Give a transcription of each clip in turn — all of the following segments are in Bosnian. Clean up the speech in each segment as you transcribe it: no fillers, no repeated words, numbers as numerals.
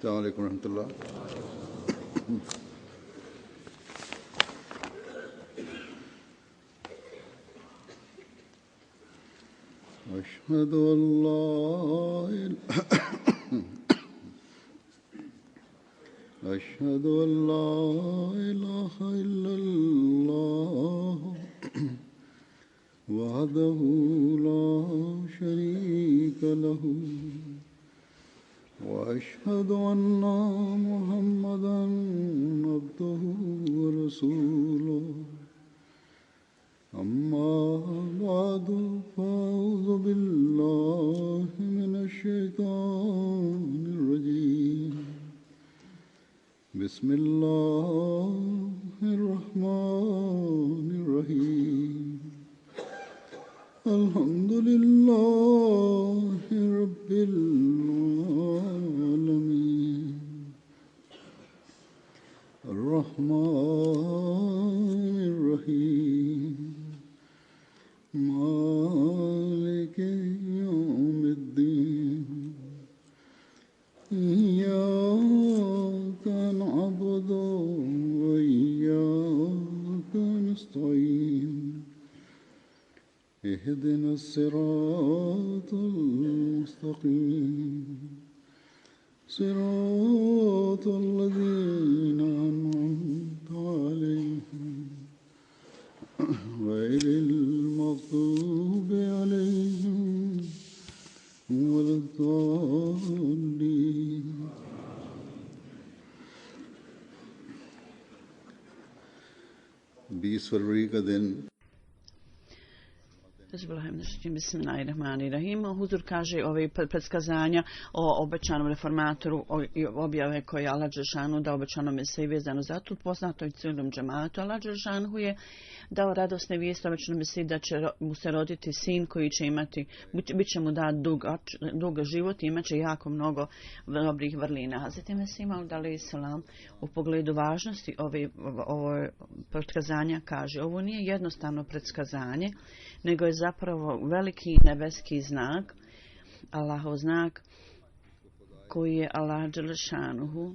السلام عليكم ورحمة الله. أشهد أن لا أشهد أن لا إله إلا الله وحده لا شريك له وأشهد أن محمدًا عبده ورسوله أما بعد فأعوذ بالله من الشيطان الرجيم بسم الله الرحمن الرحيم الحمد لله رب العالمين الرحمن الرحيم مالك يوم الدين إياك نعبد وإياك نستعين اهدنا الصراط المستقيم صراط الذين أنعمت عليهم غير المغضوب عليهم ولا الضالين. 20 फरवरी का दिन Bismillahirrahmanirrahim. Huzur kaže ove predskazanja o obećanom reformatoru i objave koje Allah dželešanu da obećano Mesiji vezano za tu poznato i cijelom džematu. Allah dželešanu je dao radosne vijesti obećanom Mesiji da će mu se roditi sin koji će imati, bit će mu dat dug život i imat će jako mnogo dobrih vrlina. Hazreti Mesih Maud alejhi selam u pogledu važnosti ovo predskazanja kaže: ovo nije jednostavno predskazanje, nego je zapravo veliki nebeski znak, Allahov znak, koji je Allah dželešanuhu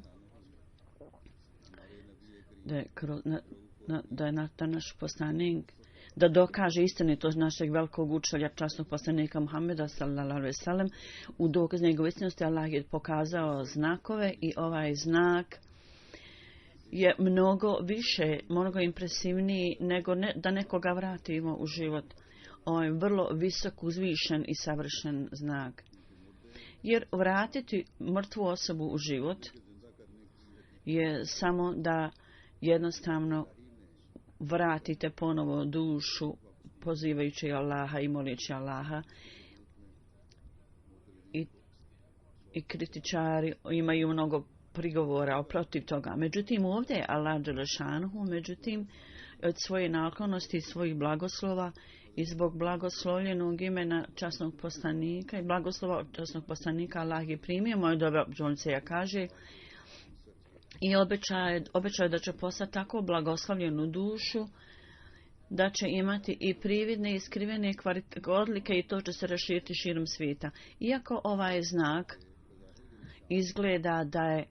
da je naš poslanik da dokaže istinitost našeg velikog učitelja, časnog poslanika Muhameda sallallahu alejhi ve sellem. U dokaz njegove istinosti Allah je pokazao znakove i ovaj znak je mnogo više, mnogo impresivniji nego da nekoga vratimo u život. On je vrlo visok, uzvišen i savršen znak. Jer vratiti mrtvu osobu u život je samo da jednostavno vratite ponovo dušu pozivajući Allaha i molići Allaha. I kritičari imaju mnogo prigovora protiv toga. Međutim, ovdje je Allah dželešanuhu, od svoje naklonosti i svojih blagoslova i zbog blagoslovljenog imena časnog poslanika i blagoslova časnog poslanika Allah je primio moje dobrovoljce, kaže, i obećaje da će poslati tako blagoslovljenu dušu da će imati i prividne i skrivene odlike i to će se raširiti širom svijeta. Iako ovaj znak izgleda da je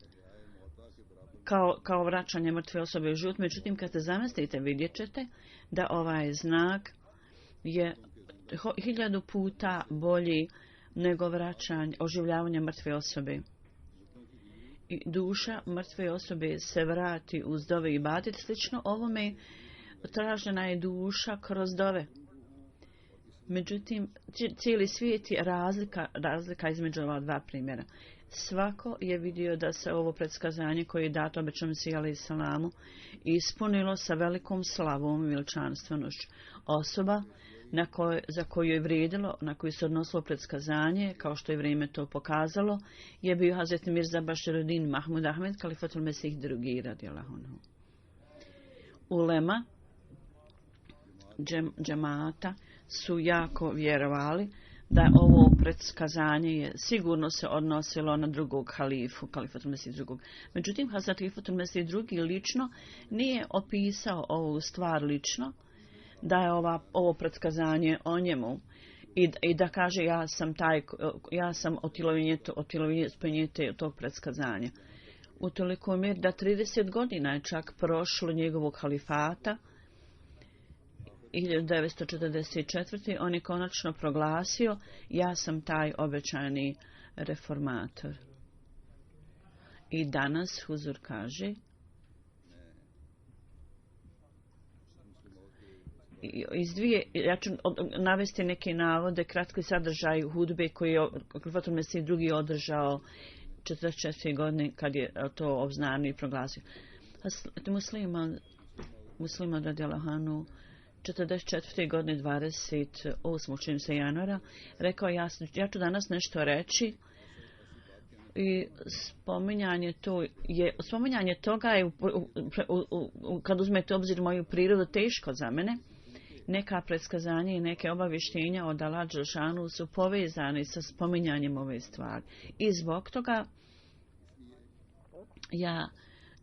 kao vraćanje mrtve osobe u život, međutim kad se zamislite vidjet ćete da ovaj znak je 1000 puta bolji nego oživljavanje mrtve osobe. I duša mrtve osobe se vrati uz dove i ibadet. Slično ovome tražena je duša kroz dove. Međutim, cijeli svijet je razlika između ova dva primjera. Svako je vidio da se ovo predskazanje koje je dato obećanom Mesiji alejhi selamu ispunilo sa velikom slavom i veličanstvenošću. Osoba za koju je vrijedilo, na koju se odnosilo predskazanje, kao što je vrijeme to pokazalo, je bio Hazreti Mirza Baširuddin Mahmud Ahmed, Kalifatul Mesih II. Radijallahu anhu. Ulema džemata su jako vjerovali da ovo predskazanje je sigurno se odnosilo na drugog halifu, Kalifatul Mesih II. Međutim, Hazrat Kalifatul Mesih II. Lično nije opisao ovu stvar lično, da je ovo predskazanje o njemu i da kaže ja sam otjelovinjenje tog predskazanja. U toliko mjeri da 30 godina je čak prošlo njegovog halifata. 1944. on je konačno proglasio ja sam taj obećani reformator. I danas Huzur kaže ja ću navesti neke navode, kratki sadržaj hudbe koji je Khalifatul Mesih drugi održao 44. godine kad je to obznanio i proglasio. Musliman radijallahu anhu 44. godine 28. čini se januara rekao ja ću danas nešto reći i spominjanje toga je kad uzmete obzir moju prirodu teško za mene. Neka predskazanja i neke obavještenja od Allah dželešanu su povezani sa spominjanjem ove stvari. I zbog toga ja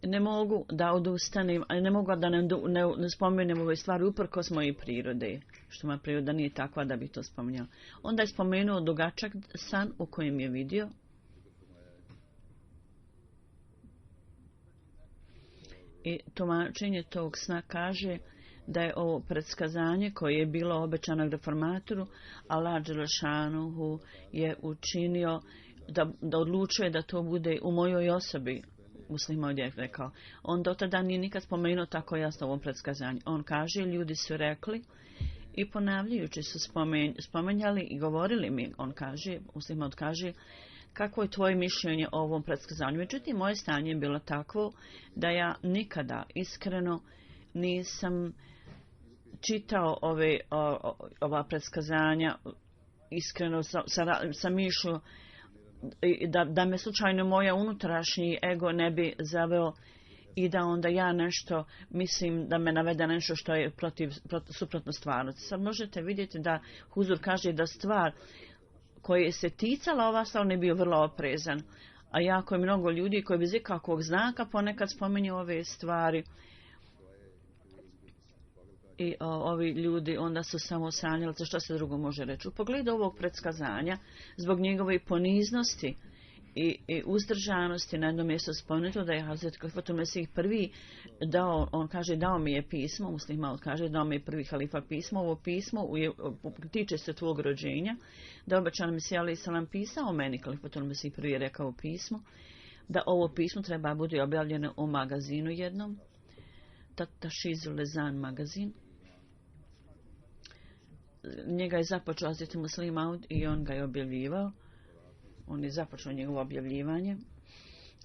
ne mogu da odustanem, ne mogu da ne spomenem ove stvari uprkos moje prirode, što moja priroda nije takva da bi to spominjala. Onda je spomenuo dugačak san u kojem je vidio i tumačenje tog sna kaže da je ovo predskazanje koje je bilo obećano reformatoru, Allah dželešanu je učinio da odlučuje da to bude u mojoj osobi. Muslim ovdje je rekao. On do tada nije nikad spomenuo tako jasno ovom predskazanju. On kaže, ljudi su rekli i ponavljajući su spomenjali i govorili mi, on kaže, Muslim kaže, kako je tvoje mišljenje o ovom predskazanju. Međutim, moje stanje je bilo takvo da ja nikada iskreno nisam čitao ova predskazanja iskreno sa mišlju da me slučajno moja unutrašnji ego ne bi zaveo i da onda ja nešto mislim da me navede nešto što je suprotno stvarnosti. Sad možete vidjeti da Huzur kaže da stvar koje se ticala ova stvar ne bio vrlo oprezan, a jako je mnogo ljudi koji bez ikakvog znaka ponekad spominju ove stvari i ovi ljudi onda su samo sanjali, što se drugo može reći. U pogledu ovog predskazanja, zbog njegove poniznosti i uzdržanosti, na jednom mjestu spomenuto da je Hazret Khalifatul Mesih prvi dao, on kaže dao mi je pismo, Muslim kaže dao mi je prvi halifa pismo, ovo pismo tiče se tvog rođenja, da obećan Mesih alejhi selam pisao meni, Khalifatul Mesih prvi je rekao pismo, da ovo pismo treba bude objavljeno u magazinu jednom, Tashizul Lezan magazin. Njega je započeo Hazreti Muslim Maud i on ga je objavljivao. On je započeo njegovo objavljivanje.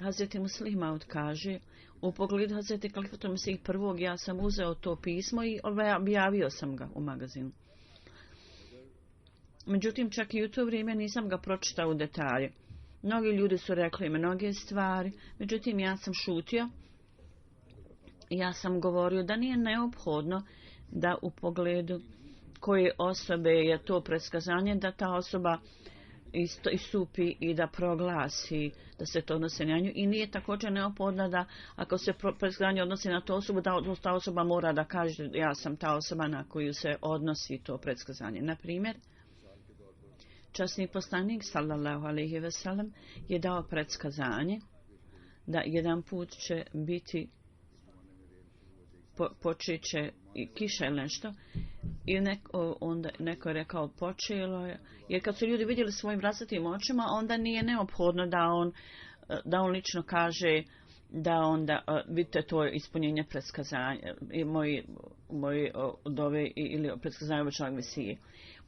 Hazreti Muslim Maud kaže, u pogledu Hazreti Khalifatul Mesih prvog ja sam uzeo to pismo i objavio sam ga u magazinu. Međutim, čak i u to vrijeme nisam ga pročitao u detalje. Mnogi ljudi su rekli mnoge stvari, međutim ja sam šutio. Ja sam govorio da nije neophodno da u pogledu koje osobe je to predskazanje, da ta osoba istupi i da proglasi da se to odnosi na nju. I nije također neophodno da ako se predskazanje odnosi na tu osobu, da ta osoba mora da kaže ja sam ta osoba na koju se odnosi to predskazanje. Na primjer, časni poslanik sallallahu alejhi ve sellem je dao predskazanje da jedan put će biti počet će kiša ili nešto i onda neko je rekao počelo je, jer kad su ljudi vidjeli svojim vlastitim očima, onda nije neophodno da on lično kaže da onda vidite to ispunjenje predskazanja i moji dove ili predskazanja obećanog Mesije.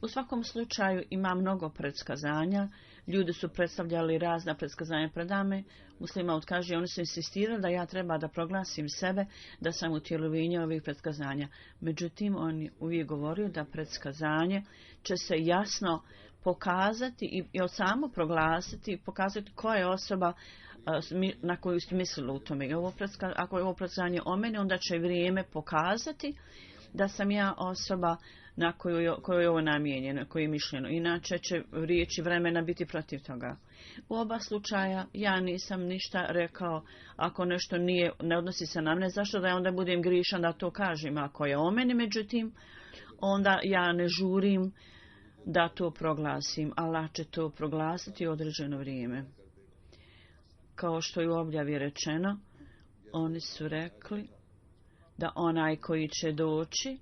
U svakom slučaju ima mnogo predskazanja. Ljudi su predstavljali razna predskazanja pred nama. Muslima kaže, oni su insistirali da ja treba da proglasim sebe da sam utjelovljenje ovih predskazanja. Međutim, on je uvijek govorio da predskazanje će se jasno pokazati i od samo proglasiti, pokazati koja je osoba na koju ste mislili u tome. Ako je ovo predskazanje o meni, onda će vrijeme pokazati da sam ja osoba na koju je ovo namijenjeno, koju je mišljeno. Inače će riječi vremena biti protiv toga. U oba slučaja ja nisam ništa rekao ako nešto ne odnosi se na mene. Zašto da ja onda budem grišan da to kažem? Ako je o meni, međutim, onda ja ne žurim da to proglasim. Allah će to proglasiti u određeno vrijeme. Kao što je u objavi rečeno, oni su rekli da onaj koji će doći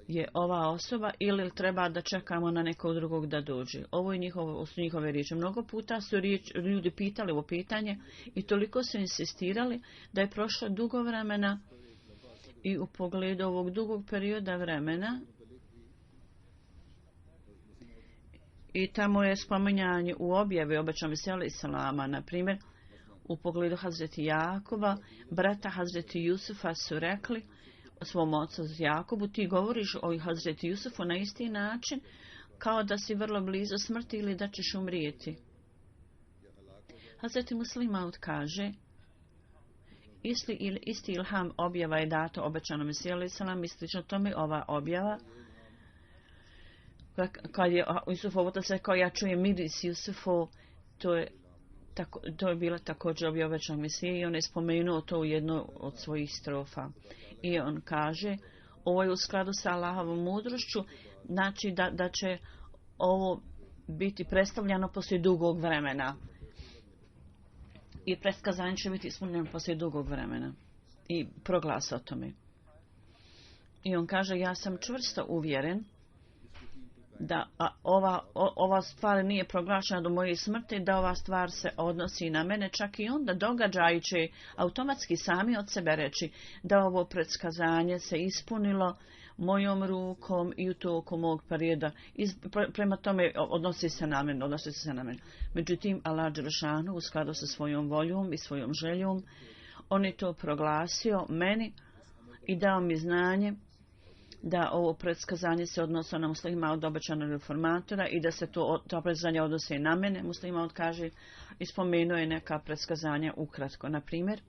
je ova osoba ili treba da čekamo na nekog drugog da dođe. Ovo je su njihove riječi. Mnogo puta su ljudi pitali ovo pitanje i toliko su insistirali da je prošlo dugo vremena i u pogledu ovog dugog perioda vremena i tamo je spominjanje u objavi obećanog Mesija Islama, na primjer u pogledu Hazreti Jakuba, brata Hazreti Jusufa su rekli svom ocu Jakubu, ti govoriš o Hazreti Jusufu na isti način kao da si vrlo blizu smrti ili da ćeš umrijeti. Hazreti Muslimaud kaže, isti ilham objava je dato obećanom Mesiju alejhiselam i slično tome ova objava kad je Jusufov otac rekao ja čujem miris Jusufov, to je bila također objava obećanog Mesije i on je spomenuo to u jednoj od svojih strofa. I on kaže, ovo je u skladu sa Allahovom mudrošću, znači da će ovo biti predstavljeno poslije dugog vremena. I predskazanje će biti ispunjeno poslije dugog vremena. I proglas o tome. I on kaže, ja sam čvrsto uvjeren da ova stvar nije proglašena do moje smrti, da ova stvar se odnosi na mene, čak i onda događaji će automatski sami od sebe reći da ovo predskazanje se ispunilo mojom rukom i u toku mog perioda. Prema tome odnosi se na mene. Međutim, Allah dželešanu u skladu sa svojom voljom i svojom željom, on je to proglasio meni i dao mi znanje da ovo predskazanje se odnosi na muslima od obećanog reformatora i da se to predskazanje odnosi na mene. Muslima kaže i spomenuo je neka predskazanja ukratko. Na primjer,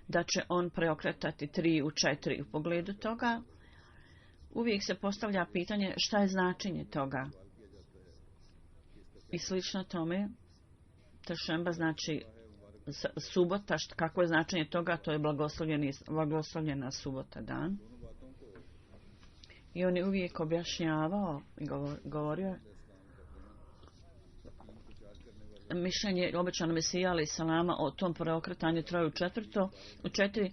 da će on preokretati 3 u 4 u pogledu toga. Uvijek se postavlja pitanje šta je značenje toga. I slično tome, tešemba znači subota, kako je značenje toga, to je blagoslovljena subota dan. I on je uvijek objašnjavao i govorio mišljenje obećanog Mesija alejselama o tom preokretanju 3 u 4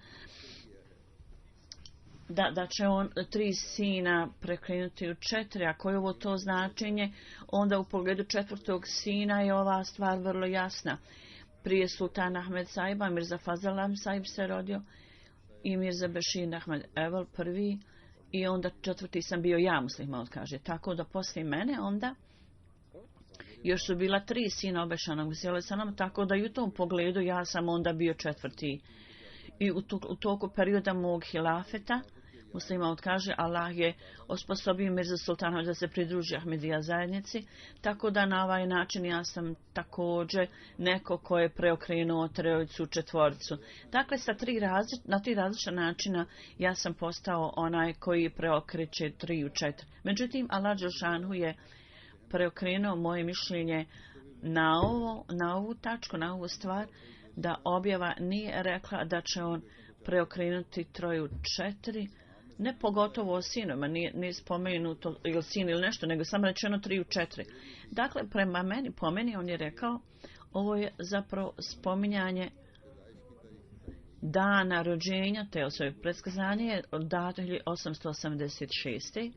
da će on 3 sina prekrenuti u 4, a koje je ovo to značenje, onda u pogledu 4. sina je ova stvar vrlo jasna. Prije Sultan Ahmed Saiba, Mirza Fazal Ahmed Saib se rodio i Mirza Bešir Ahmed Evel prvi i onda 4. sam bio ja, muslima kaže. Tako da poslije mene onda još su bila 3 sina obećanog Mesija alejselama, tako da i u tom pogledu ja sam onda bio 4. I u toku perioda mog hilafeta, muslima kaže, Allah je osposobio Mirza Sultana da se pridruži Ahmedija zajednici, tako da na ovaj način ja sam također neko ko je preokrenuo 3 u 4. Dakle, na 3 različita načina ja sam postao onaj koji preokreće 3 u 4. Međutim, Allah dželešanu je preokrenuo moje mišljenje na ovu tačku, na ovu stvar, da objava nije rekla da će on preokrenuti 3 u 4, ne pogotovo o sinovima, nije spomenuto ili sin ili nešto, nego samo rečeno 3 u 4. Dakle, po meni on je rekao, ovo je zapravo spominjanje dana rođenja te osobe. Predskazanje je dato 1886.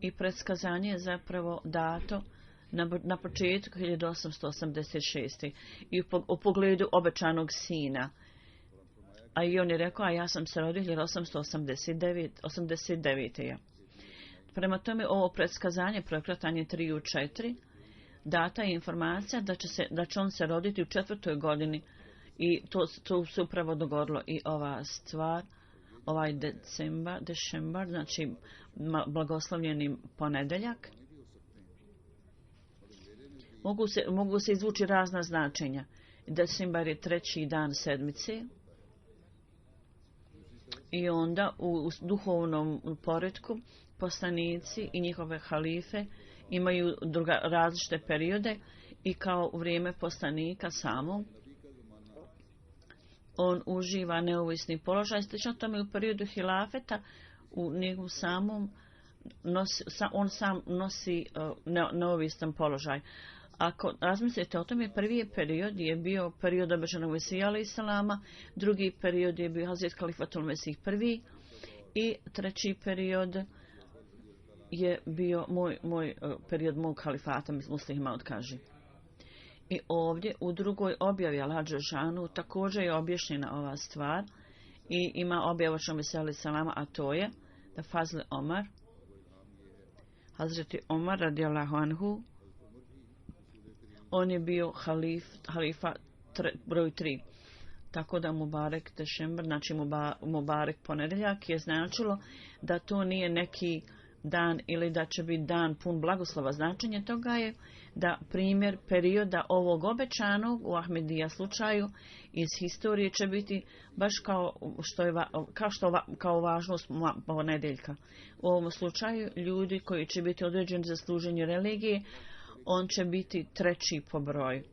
I predskazanje je zapravo dato na početku 1886. I u pogledu obećanog sina. A i on je rekao, a ja sam se rodio 1889. Prema tome, ovo predskazanje, preokretanje 3 u 4, data je informacija da će on se roditi u 4. godini. I to se upravo dogodilo i ova stvar, ovaj decembar, znači blagoslovljeni ponedeljak. Mogu se izvući razna značenja. Decembar je 3. dan sedmice. I onda u duhovnom poretku poslanici i njihove halife imaju različite periode i kao u vrijeme poslanika samog on uživa neovisni položaj. Slično tome u periodu hilafeta u njegovom samom on sam nosi neovisan položaj. Ako razmislite o tome, prvi period je bio period obećanog Mesija alejhi selama, drugi period je bio Hazret Kalifatul Mesih prvi i treći period je bio moj period mog halifata, muslima kaže. I ovdje u drugoj objavi Al-Hadž Žešanu također je objašnjena ova stvar i ima objavu obećanog Mesija alejhi selama, a to je da Fazl Omar, Hazreti Omar radijallahu anhu, on je bio halifa broj 3. Tako da Mubarek Dešembar, znači Mubarek ponedjeljak, je značilo da to nije neki dan ili da će biti dan pun blagoslova. Značenje toga je da primjer perioda ovog obećanog u Ahmedija slučaju iz historije će biti baš kao važnost ponedjeljka. U ovom slučaju ljudi koji će biti određeni za služenje religije, on će biti treći po broju.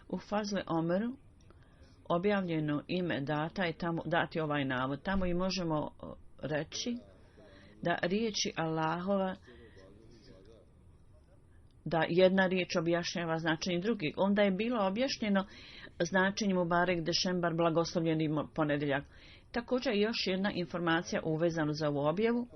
U Fazle Omeru objavljeno ime data i dati ovaj navod. Tamo i možemo reći da riječi Allahova, da jedna riječ objašnjava značenje drugih. Onda je bilo objašnjeno značenje Mubarek Dešembar, blagoslovljeni ponedjeljak. Također još jedna informacija uvezana za ovu objavu.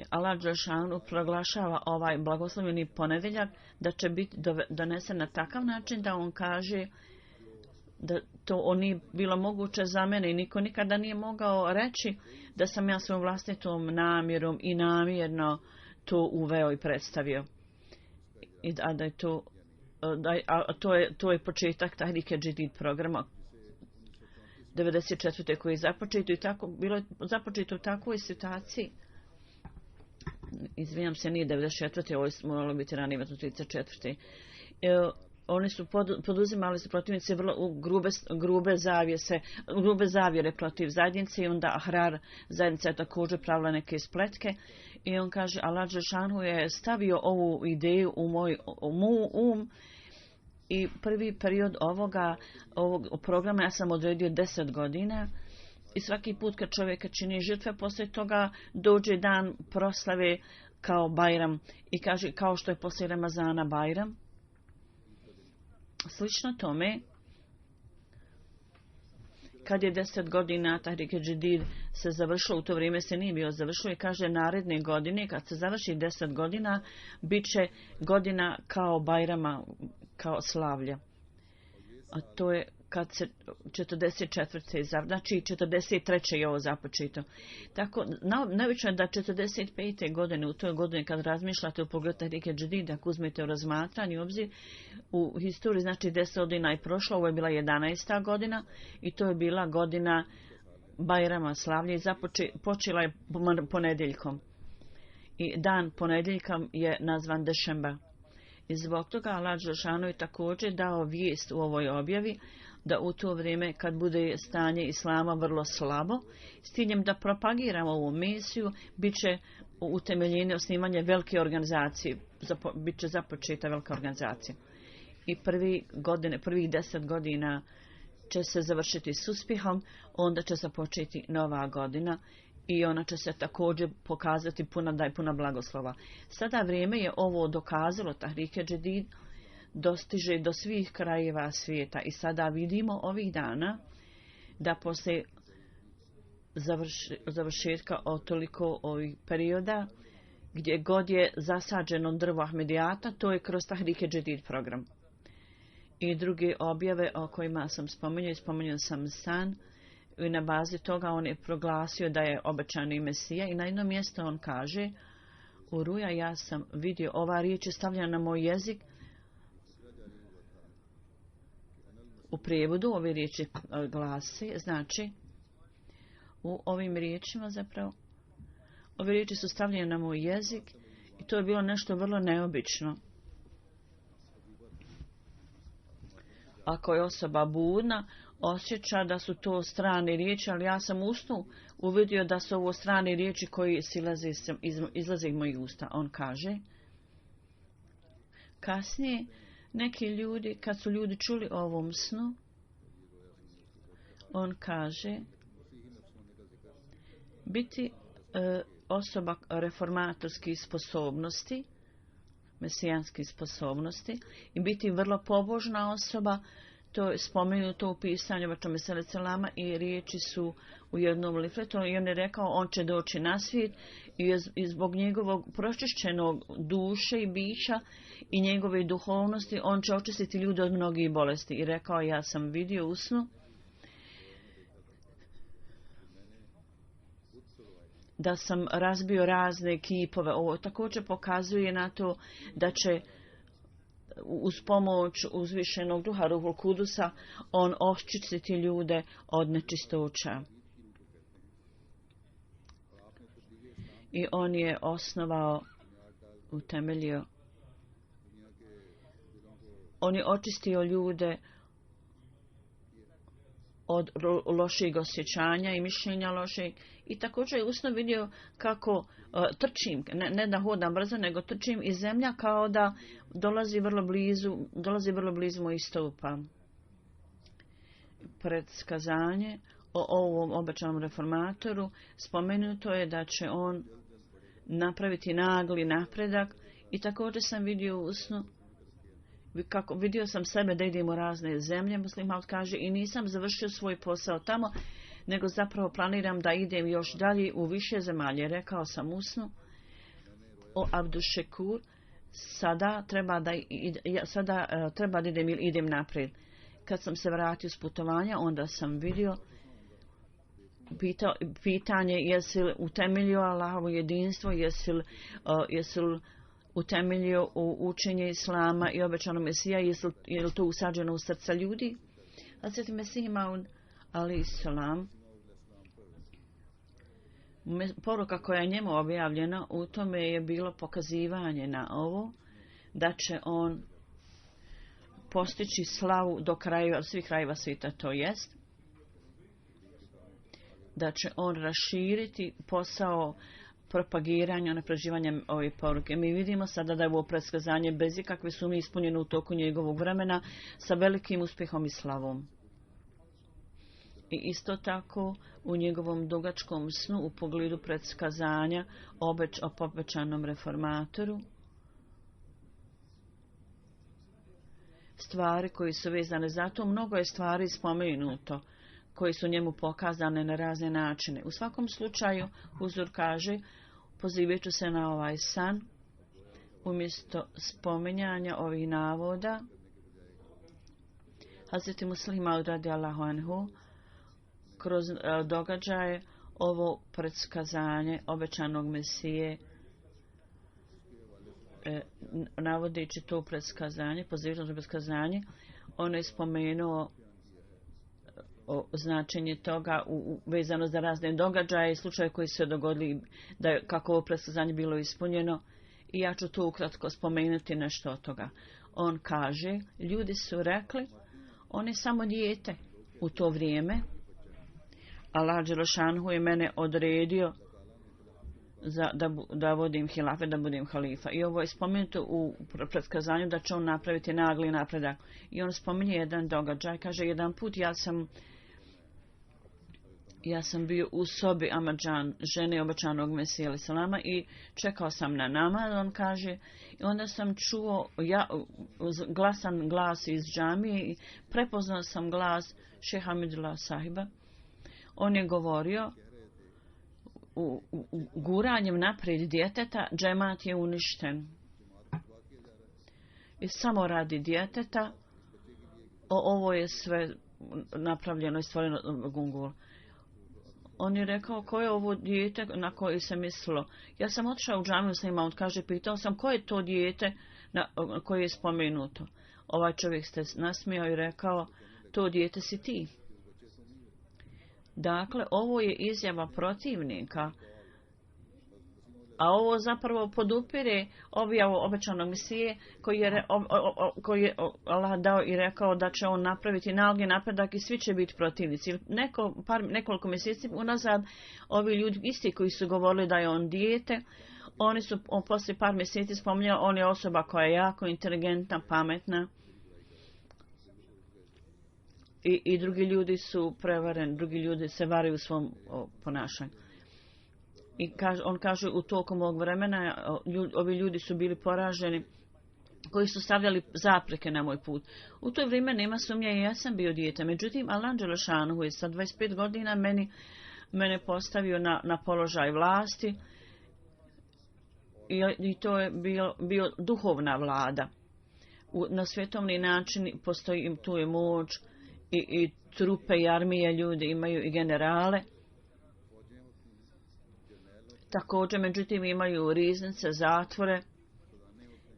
Allah Đelešanu proglašava ovaj blagoslovljeni ponedjeljak da će biti donesen na takav način da on kaže da to nije bilo moguće za mene i niko nikada nije mogao reći da sam ja svojom vlastitom namjerom i namjerno to uveo i predstavio. I da je to je početak Tahrike Džedid programa 94. koji je započeto i tako bilo je započeto u takvoj situaciji. Izvinjam se, nije 94. ovo je moralo biti ranije 34. Oni su poduzimali su protivnici vrlo grube zavjere protiv zajednice i onda Ahrar zajednica je također pravila neke spletke i on kaže Allah Đelešanu je stavio ovu ideju u moj i prvi period ovog programa ja sam odredio 10 godina i svaki put kad čovjeka čini žrtve poslije toga dođe dan proslave kao Bajram i kaže kao što je poslije Ramazana Bajram. Slično tome, kad je 10 godina Tahrike Džedid se završilo, u to vrijeme se nije bio završilo i kaže naredne godine, kad se završi 10 godina, bit će godina kao Bajrama, kao slavlja. A to je kad se 44. znači 43. je ovo započeto. Tako, neobično je da 45. godine, u toj godini kad razmišljate u pogledu Tahrike Džedid, ako uzmete u razmatranje obzir, u historiji znači 10 godina je prošlo, ovo je bila 11. godina i to je bila godina Bajrama slavlje i počela je ponedjeljkom. I dan ponedjeljka je nazvan Dešembar. I zbog toga Allah Đelešanu je također dao vijest u ovoj objavi da u to vrijeme kad bude stanje islama vrlo slabo, s ciljem da propagiramo ovu misiju, bit će utemeljenje osnivanje velike organizacije, bit će započeta velika organizacija. I prvih 10 godina će se završiti s uspjehom, onda će započeti nova godina i ona će se također pokazati puna blagoslova. Sada vrijeme je ovo dokazalo, Tahrike Džedid dostiže do svih krajeva svijeta i sada vidimo ovih dana da poslije završetka toliko ovih perioda gdje god je zasađeno drvo Ahmedijata, to je kroz Tahrike Džedid program. I druge objave o kojima sam spomenuo sam san i na bazi toga on je proglasio da je obećani Mesija i na jedno mjesto on kaže u Ruja ja sam vidio ova riječ je stavljena na moj jezik. U prijevodu ove riječi glase, znači u ovim riječima zapravo ove riječi su stavljene na moj jezik i to je bilo nešto vrlo neobično. Ako je osoba budna, osjeća da su to strane riječi, ali ja sam u snu uvidio da su ovo strane riječi koji izlaze iz mojih usta. On kaže, kasnije neki ljudi, kad su ljudi čuli o ovom snu, on kaže, biti osoba reformatorskih sposobnosti, mesijanskih sposobnosti i biti vrlo pobožna osoba. To je spomenuto u pisanju Vačome Selama i riječi su u jednom lifletu i on je rekao on će doći na svijet i zbog njegovog pročišćenog duše i bića i njegove duhovnosti on će očistiti ljude od mnogih bolesti. I rekao ja sam vidio u snu da sam razbio razne kipove. Ovo također pokazuje na to da će uz pomoć uzvišenog duha Ruhul Kudusa on očistiti ljude od nečistoća. I on je osnovao, utemeljio, on je očistio ljude od loših osjećanja i mišljenja loših. I također je usno vidio kako trčim, ne da hodam brzo, nego trčim i zemlja kao da dolazi vrlo blizu mojih stopa. Predskazanje o ovom obećanom reformatoru spomenuto je da će on napraviti nagli napredak i također sam vidio u snu vidio sam sebe da idem u razne zemlje, Muslim Maud kaže, i nisam završio svoj posao tamo, nego zapravo planiram da idem još dalje u više zemalje. Rekao sam u snu o Abdušekur, sada treba da idem naprijed. Kad sam se vratio s putovanja, onda sam vidio pitanje jesi li utemeljio Allahovo jedinstvo, jesi li utemeljio u učenje Islama i obećano Mesija, je li to usađeno u srca ljudi? Hazreti Mesih Maud alejhi selam, poruka koja je njemu objavljena, u tome je bilo pokazivanje na ovo, da će on postići slavu do svih krajeva svijeta, to jest da će on raširiti posao propagiranja, napređivanja ove poruke. Mi vidimo sada da je ovo predskazanje bez ikakve sumnje ispunjeno u toku njegovog vremena sa velikim uspjehom i slavom. I isto tako u njegovom dugačkom snu u pogledu predskazanja o obećanom reformatoru, stvari koji su vezane za to, mnogo je stvari spomenuto koji su njemu pokazane na razne načine. U svakom slučaju, Huzur kaže, pozivajući se na ovaj san, umjesto spominjanja ovih navoda, Hazreti Muslim Maud radijallahu anhu, kroz događaje ovo predskazanje obećanog Mesije, navodeći to predskazanje, pozivajući predskazanje, on je spomenuo o značenje toga vezano za razne događaje i slučaje koji su se dogodili, da je kako ovo predskazanje bilo ispunjeno. I ja ću tu ukratko spomenuti nešto od toga. On kaže, ljudi su rekli, on je samo dijete u to vrijeme. Allah Đelešanhu je mene odredio da vodim hilafe, da budem halifa. I ovo je spomenuto u predskazanju da će on napraviti nagli napredak. I on spominje jedan događaj. Kaže, jedan put ja sam bio u sobi Amadžan, žene obećanog Mesija alejhi selama, i čekao sam na namaz, on kaže, i onda sam čuo glasan glas iz džamije i prepoznao sam glas šeha Hamidullah sahiba. On je govorio, guranjem naprijed djeteta džemat je uništen. I samo radi djeteta, ovo je sve napravljeno i stvoreno gungul. On je rekao, ko je ovo dijete na koje se mislilo? Ja sam otišao u džamiju s njima, on kaže, pitao sam, ko je to dijete koje je spomenuto? Ovaj čovjek se nasmijao i rekao, to dijete si ti. Dakle, ovo je izjava protivnika, a ovo zapravo podupire objavu obećanog Mesije koji je Allah dao i rekao da će on napraviti nagli napredak i svi će biti protivnici. Nekoliko mjeseci unazad ovi ljudi isti koji su govorili da je on dijete, oni su poslije par mjeseci spominjali, on je osoba koja je jako inteligentna, pametna. I drugi ljudi su prevareni, drugi ljudi se varaju u svom ponašanju. I on kaže u tokom ovog vremena ovi ljudi su bili poraženi koji su stavljali zapreke na moj put. U to vrijeme nema sumnje i ja sam bio dijete. Međutim, Allah dželešanu je sa 25 godina mene postavio na položaj vlasti i to je bio duhovna vlada. Na svjetovni način postoji tu je moć i trupe i armije, ljudi imaju i generale. Također, međutim, imaju riznice, zatvore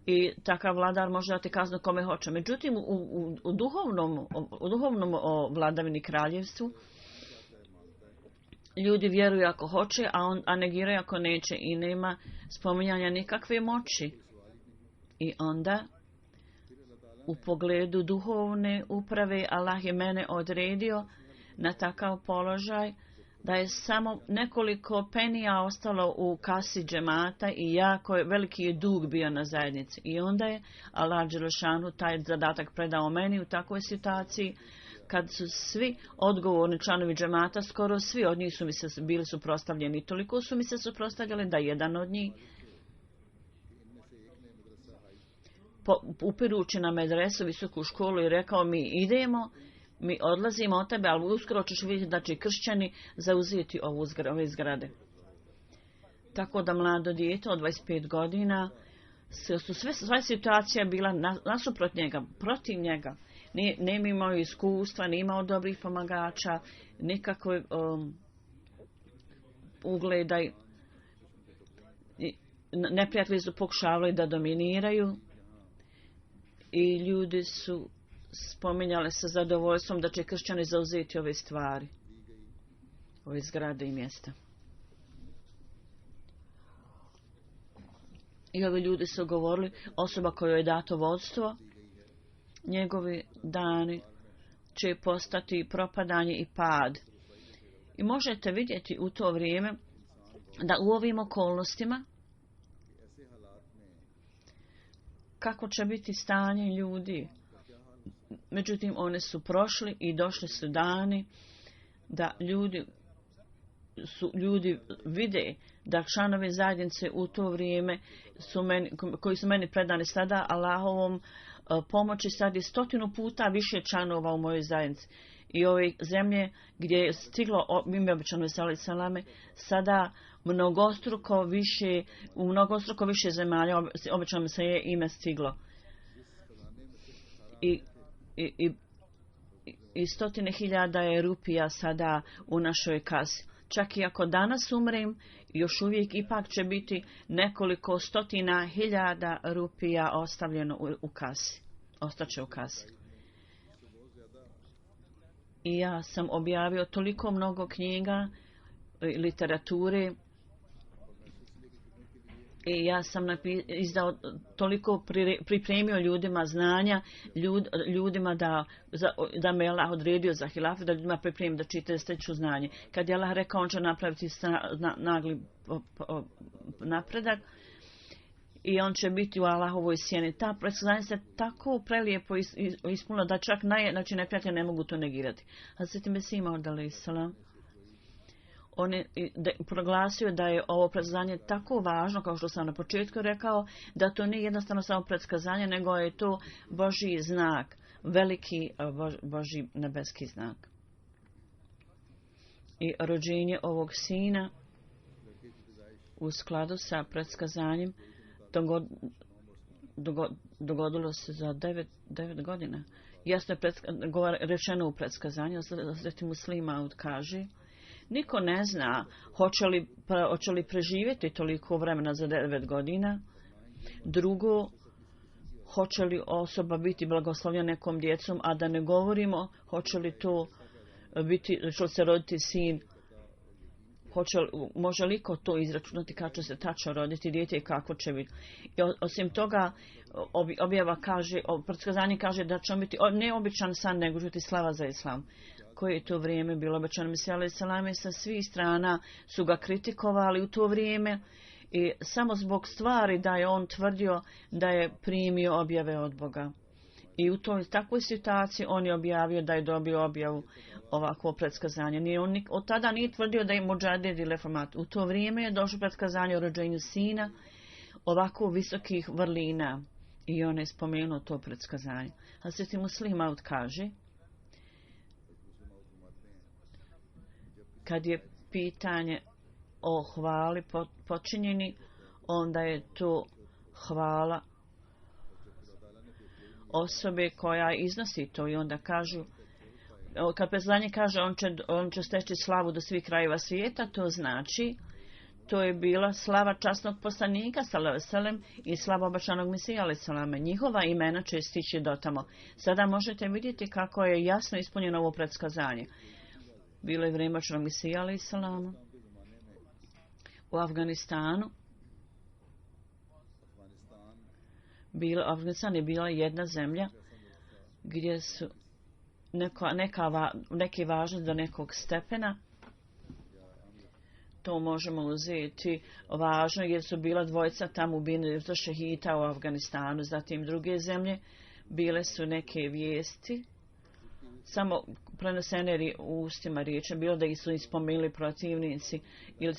i takav vladar može dati kaznu kome hoće. Međutim, u duhovnom vladavini kraljevstvu ljudi vjeruju ako hoće, a negiraju ako neće i nema spominjanja nikakve moći. I onda u pogledu duhovne uprave Allah je mene odredio na takav položaj da je samo nekoliko penija ostalo u kasi džemata i jako veliki je dug bio na zajednici. I onda je Allah dželešanu taj zadatak predao meni u takvoj situaciji kad su svi odgovorni članovi džemata, skoro svi od njih su mi se bili suprotstavljeni. Toliko su mi se suprotstavljali da jedan od njih upirući na medresu, visoku školu i rekao mi odlazimo od tebe, ali uskoro ćeš vidjeti da će kršćani zauzeti ove zgrade. Tako da mlado dijete od 25 godina sva situacija bila nasuprot njega, protiv njega. Nije imao iskustva, nije imao dobrih pomagača, nikakve ugleda. Neprijatelji su pokušavali da dominiraju i ljudi su spominjali sa zadovoljstvom da će kršćani zauzeti ove stvari, ove zgrade i mjesta. I ovi ljudi su govorili, osoba kojoj je dato vodstvo, njegovi dani će postati propadanje i pad. I možete vidjeti u to vrijeme da u ovim okolnostima kako će biti stanje ljudi. Međutim, one su prošli i došli su dani da ljudi vide da članovi zajednice u to vrijeme koji su meni predani sada Allahovom pomoći, sad je 100 puta više članova u mojoj zajednici. I ove zemlje gdje je stiglo ime obećanoj salame, sada u mnogostruko više zemalja obećano se je ime stiglo. I 100.000 je rupija sada u našoj kasi. Čak i ako danas umrem, još uvijek ipak će biti nekoliko 100.000 rupija ostavljeno u kasi. Ostaće u kasi. I ja sam objavio toliko mnogo knjiga, literature, i ja sam izdao toliko, pripremio ljudima znanja, ljudima da me Allah odredio za hilafu, da ljudima pripremim da čitaju steču znanje. Kad je Allah rekao, on će napraviti nagli napredak i on će biti u Allahovoj sjeni. Ta predskazanja se tako prelijepo ispunila da čak neprijatelji ne mogu to negirati. Hazreti Mesih Maud alejhi selam, on je proglasio da je ovo predskazanje tako važno, kao što sam na početku rekao, da to nije jednostavno samo predskazanje, nego je to Božji znak, veliki Božji nebeski znak. I rođenje ovog sina u skladu sa predskazanjem dogodilo se za 9 godina. Jasno je rečeno u predskazanju, Hazreti Muslih Maud kaže, niko ne zna hoće li preživjeti toliko vremena za 9 godina. Drugo, hoće li osoba biti blagoslovljena nekom djecom, a da ne govorimo hoće li to biti, što se roditi sin, može li ko to izračunati kako će se tačno roditi dijete i kako će biti. I osim toga, objava kaže, predskazanje kaže da će biti neobičan san, nego žuti slava za islam. Koje je to vrijeme bilo obećano Mesija alejhi selam, sa svih strana su ga kritikovali u to vrijeme i samo zbog stvari da je on tvrdio da je primio objave od Boga. I u toj takvoj situaciji on je objavio da je dobio objavu ovakvo predskazanje. Od tada nije tvrdio da je muđahid ili reformat. U to vrijeme je došlo predskazanje o rođenju sina ovako visokih vrlina. I on je spomenuo to predskazanje. Hazret Muslim Maud kaže, kad je pitanje o hvali počinjeni, onda je to hvala osobe koja iznosi to i onda kažu, kad predskazanje kaže on će steći slavu do svih krajeva svijeta, to znači to je bila slava časnog poslanika sallallahu i slava obećanog Mesija alejhi. Njihova imena će stići do tamo. Sada možete vidjeti kako je jasno ispunjeno ovo predskazanje. Bilo je vrijeme obećanog Mesija alejhi u Afganistanu. Afganistan je bila jedna zemlja gdje su neke važnosti do nekog stepena. To možemo uzeti važno jer su bila dvojica tamo ubijeni za šehita u Afganistanu. Zatim druge zemlje bile su neke vijesti samo prenesene u ustima riječi. Bilo da ih su ispomenuli protivnici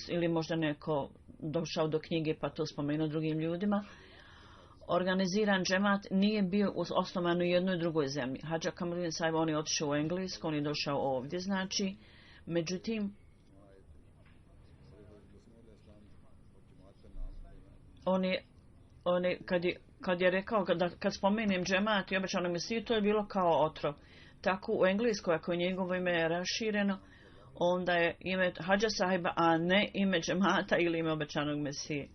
ili možda neko došao do knjige pa to spomenuo drugim ljudima. Organiziran džemat nije bio osnovan u jednoj drugoj zemlji. Hadža Kamaludin Sahib, on je otišao u Englesku, on je došao ovdje, znači, međutim, kad je rekao, kad spomenem džemat i obećanu Mesiju, to je bilo kao otrov. Tako u Engleskoj, ako je njegovo ime rašireno, onda je ime Hadža Sahiba, a ne ime džemata ili ime obećanog Mesije.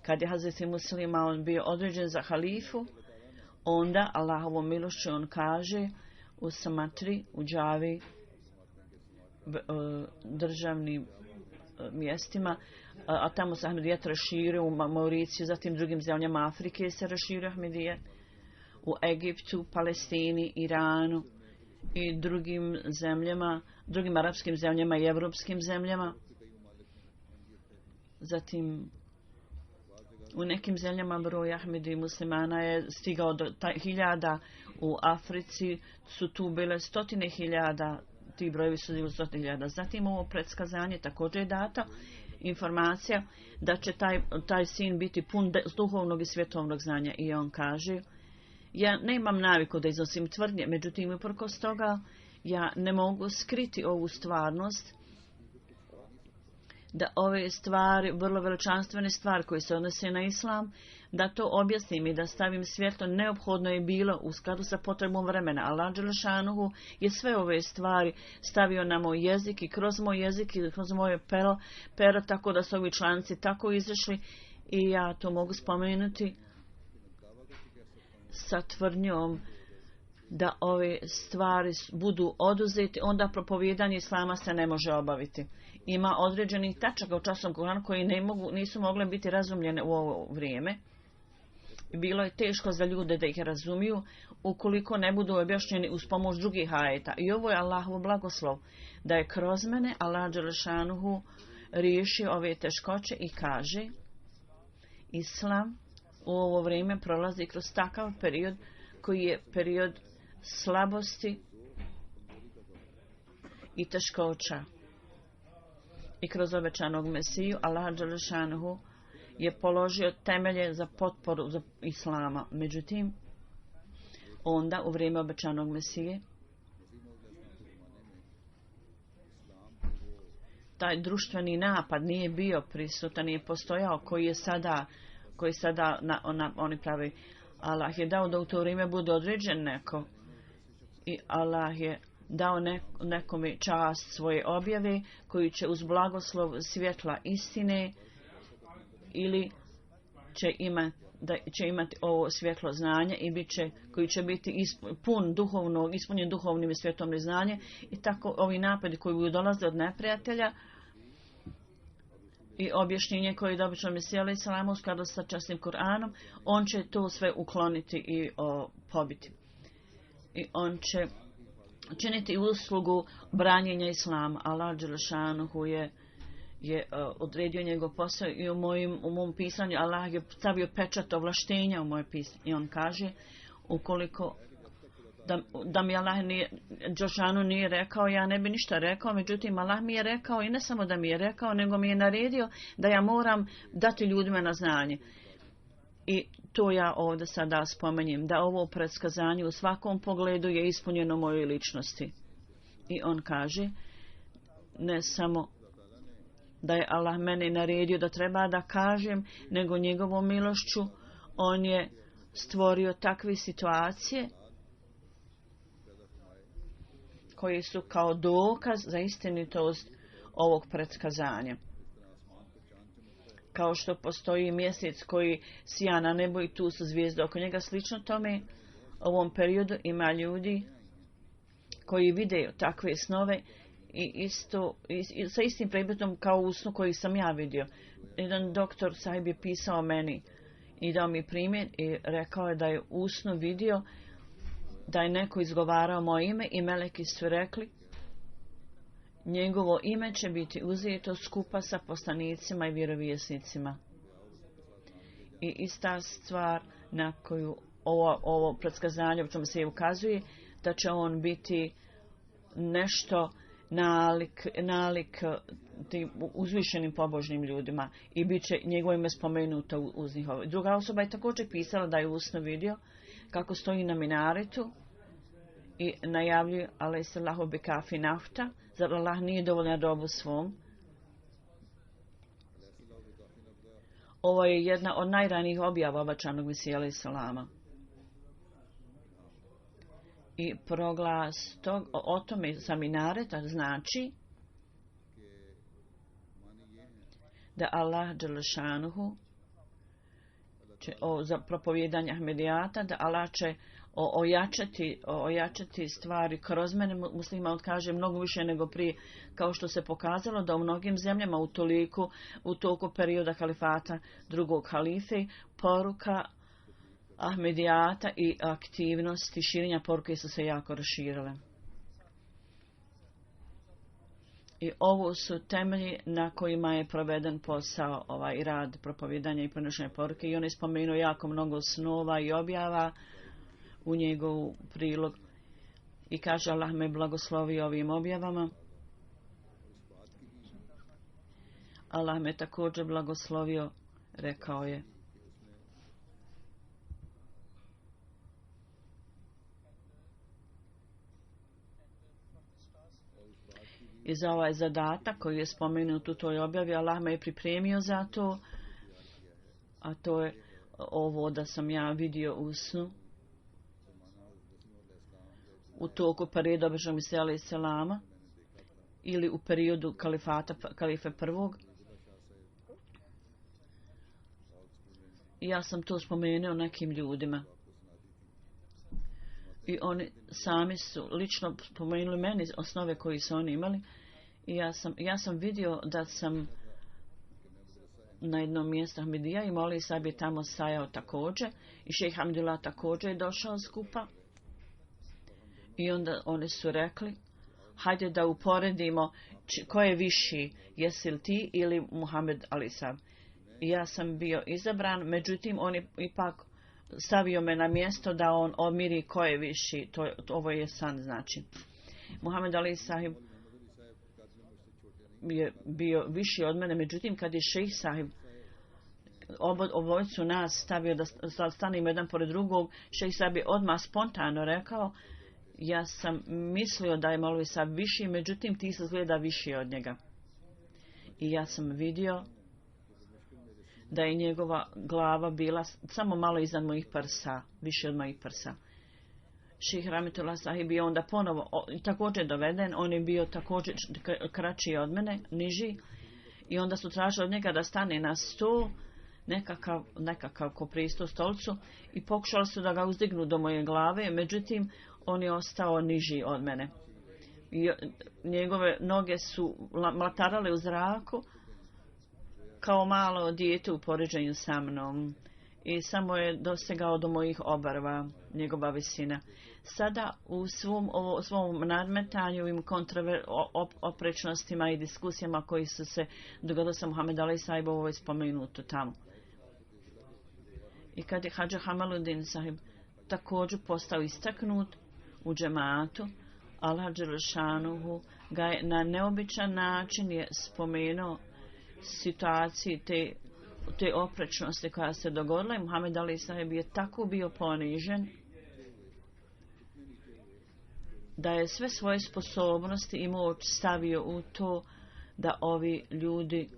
Kad je Hazreti Muslima on bio određen za halifu, onda Allahovom milošću on kaže u Samatri, u Džavi, državnim mjestima, a tamo se Ahmedijet raširio u Mauriciju, zatim drugim zemljama Afrike se raširio Ahmedijet, u Egiptu, Palestini, Iranu i drugim zemljama, drugim arapskim zemljama i evropskim zemljama. Zatim u nekim zemljama broj Ahmedi muslimana je stigao do hiljada, u Africi su tu bile 100.000, ti brojevi su bili 100.000. Zatim ovo predskazanje također je data informacija da će taj sin biti pun duhovnog i svjetovnog znanja i on kaže, ja nemam naviku da iznosim tvrdnje, međutim uprkos toga ja ne mogu skriti ovu stvarnost da ove stvari, vrlo veličanstvene stvari koje se odnose na islam, da to objasnim i da stavim svjetlo, neophodno je bilo u skladu sa potrebom vremena. Allah dželešanuhu je sve ove stvari stavio na moj jezik i kroz moj jezik i kroz moje pero, tako da su ovi članci tako izašli i ja to mogu spomenuti sa tvrdnjom da ove stvari budu oduzeti, onda propovijedanje islama se ne može obaviti. Ima određenih tačaka u časnom Kuranu koji nisu mogle biti razumljene u ovo vrijeme. Bilo je teško za ljude da ih razumiju ukoliko ne budu objašnjeni uz pomoć drugih ajeta. I ovo je Allahov blagoslov da je kroz mene Allah dželešanuhu riješio ove teškoće i kaže islam u ovo vrijeme prolazi kroz takav period koji je period slabosti i teškoća. I kroz obećanog Mesiju Allah dželešanuhu je položio temelje za potporu za islama. Međutim, onda u vrijeme obećanog Mesije taj društveni napad nije bio prisutan, nije postojao koji sada oni pravi. Allah je dao da u to vrijeme bude određen neko i Allah je dao nekome čast svoje objave koji će uz blagoslov svjetla istine ili će imati ovo svjetlo znanje i koji će biti ispunjen duhovnim i svjetovnim znanje i tako ovi napadi koji budu dolaze od neprijatelja i objašnjenje koje je dobično Mesija alejhi selam u skladu sa časnim Kur'anom, on će to sve ukloniti i pobiti. I on će činiti uslugu branjenja islama. Allah dželešanuhu je odredio njegov posao i u mom pisanju Allah je stavio pečat ovlaštenja u moje pisanje. I on kaže, ukoliko da mi Allah Đelešanu nije rekao, ja ne bi ništa rekao, međutim Allah mi je rekao i ne samo da mi je rekao, nego mi je naredio da ja moram dati ljudima na znanje. I to ja ovdje sada spomenjem, da ovo predskazanje u svakom pogledu je ispunjeno mojoj ličnosti. I on kaže, ne samo da je Allah meni naredio da treba da kažem, nego njegovom milošću on je stvorio takve situacije koji su kao dokaz za istinitost ovog predskazanja. Kao što postoji mjesec koji sija na nebu i tu su zvijezde oko njega, slično tome u ovom periodu ima ljudi koji vide takve snove i sa istim predmetom kao u snu koji sam ja vidio. Jedan doktor sahib je pisao meni i dao mi primjer i rekao je da je u snu vidio da je neko izgovarao moje ime i meleki su rekli njegovo ime će biti uzeto skupa sa poslanicima i vjerovjesnicima. I ista stvar na koju ovo predskazanje, o čemu se ukazuje, da će on biti nešto nalik tim uzvišenim pobožnim ljudima i bit će njegovo ime spomenuto uz njihovo. Druga osoba je također pisala da je usno vidio kako stoji na minaretu i najavljuje alejsellahu bi kafi nafta, zar Allah nije dovoljan robu svom. Ovo je jedna od najranijih objava obećanog Mesija alejselama. I proglas o tome sa minareta znači da Allah Đelešanuhu će za propovijedanje Ahmedijata, da Allah će ojačati stvari kroz mene. Muslima kaže mnogo više nego prije, kao što se pokazalo da u mnogim zemljama u toku perioda kalifata drugog halife poruka Ahmedijata i aktivnosti širenja poruke su se jako raširile. I ovo su temelji na kojima je proveden posao ovaj rad propovijedanja i prenošenja poruke i on je spomenuo jako mnogo snova i objava u njegov prilog i kaže Allah me blagoslovi ovim objavama. Allah me također blagoslovio, rekao je. I za ovaj zadatak koji je spomenut u toj objavi, Allah me je pripremio za to, a to je ovo da sam ja vidio u snu u toku perioda obećanog Mesija alejselama ili u periodu kalife prvog. Ja sam to spomenuo nekim ljudima. I oni sami su lično spomenuli meni osnove koje su oni imali. I ja sam vidio da sam na jednom mjestu Ahmedija i Moli Sahib je tamo stajao također. I šejh Hamdullah također je došao skupa. I onda oni su rekli, hajde da uporedimo ko je viši, jesi li ti ili Muhammed Ali Sahib. I ja sam bio izabran, međutim on je ipak stavio me na mjesto da on omiri ko je viši, ovo je san znači. Muhammed Ali Sahib je bio viši od mene, međutim kad je šejh Sahib obojicu nas stavio da stanemo jedan pored drugog, šejh Sahib je odmah spontano rekao, ja sam mislio da je Maulvi Sahib viši, međutim ti se izgleda viši od njega. I ja sam vidio da je njegova glava bila samo malo iznad mojih prsa, više od mojih prsa. Šejh Rahmetullah Sahib je onda ponovo također doveden, on je bio također kraći od mene, niži, i onda su tražili od njega da stane na stol, nekakav ko pristo stolcu, i pokušali su da ga uzdignu do moje glave, međutim on je ostao niži od mene. I njegove noge su mlatarale u zraku kao malo dijete u poređenju sa mnom i samo je dosegao do mojih obrva njegova visina. Sada u svom nadmetanju i oprečnostima i diskusijama koji su se dogodili sa Muhammed Ali Sahib, ovo je spomenuto tamo. I kad je Hadža Hamaluddin Sahib također postao istaknut, u džematu, Allah dželešanuhu ga je na neobičan način je spomenuo situaciji te oprečnosti koja se dogodila i Muhammed alejhi sahib je tako bio ponižen da je sve svoje sposobnosti i moć stavio u to da ovi ljudi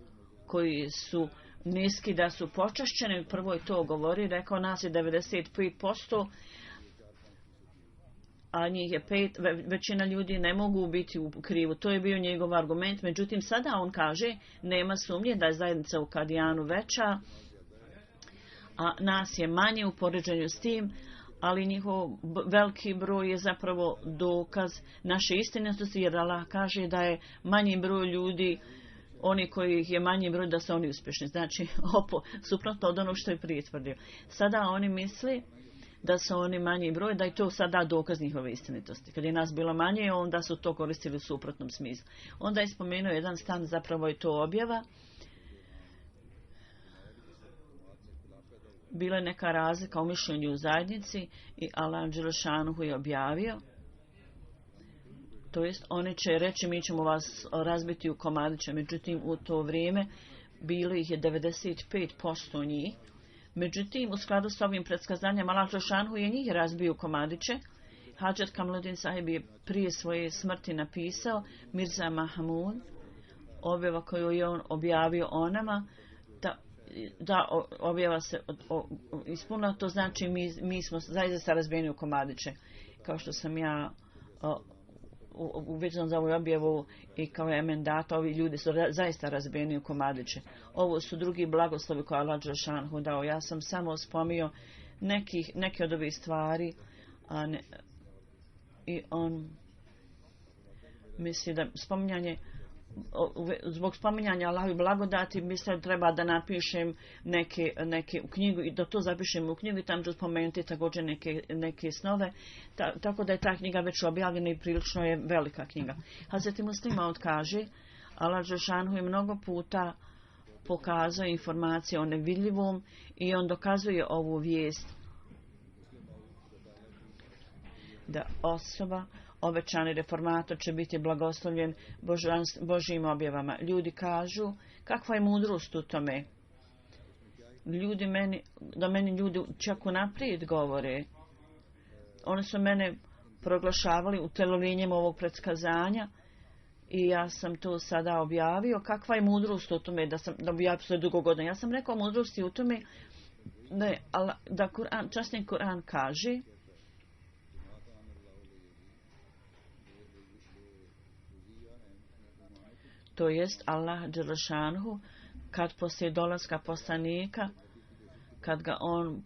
koji su niski da su počašćeni, prvo je to govori, rekao nas je 95%, a njih je 5, većina ljudi ne mogu biti u krivu. To je bio njegov argument. Međutim, sada on kaže, nema sumnje da je zajednica u Kadijanu veća, a nas je manje u poređenju s tim, ali njihov veliki broj je zapravo dokaz naše istinitosti, jer Allah kaže da je manji broj ljudi, oni koji je manji broj, da su oni uspješni. Znači, suprotno od onog što je prije tvrdio. Sada oni misli da su oni manji broj, da je to sada dokaz njihove istinitosti. Kad je nas bilo manje, onda su to koristili u suprotnom smislu. Onda je spomenuo jedan stan, zapravo je to objava. Bila je neka razlika u mišljenju u zajednici i Allah dželešanuhu je objavio. To jest, oni će reći, mi ćemo vas razbiti u komadiće. Međutim, u to vrijeme bilo ih je 95% njih. Međutim, u skladu s ovim predskazanjem, Allah dželešanuhu je njih razbio u komadiće. Hadžat Kamluddin sahib je prije svoje smrti napisao Mirza Mahmud, objava koju je on objavio o nama, da objava se ispunila, to znači mi smo zaista razbijeni u komadiće. Kao što sam ja vezan za ovu objavu i kao emendata, ovi ljudi su zaista razbijeni u komadiće. Ovo su drugi blagoslovi koje Allah dželešanuhu dao. Ja sam samo spomnio neke od ovih stvari, i on misli da zbog spominjanja Allahovi blagodati mislim da treba da napišem neke u knjigu i da to zapišem u knjigu i tamo ću spomenuti također neke snove. Tako da je ta knjiga već objavljena i prilično je velika knjiga. Hazreti Muslima odkaže, Allah dželešanuhu je mnogo puta pokazao informacije o nevidljivom i on dokazuje ovu vijest da osoba obećani reformator će biti blagoslovljen Božjim objavama. Ljudi kažu, kakva je mudrost u tome? Meni ljudi čak unaprijed govore. Oni su mene proglašavali utelovljenjem ovog predskazanja i ja sam to sada objavio. Kakva je mudrost u tome da objavio sve dugo godina? Ja sam rekao mudrosti u tome da časni Kur'an kaže to jest Allah dželešanuhu kad poslije dolaska poslanika, kad ga on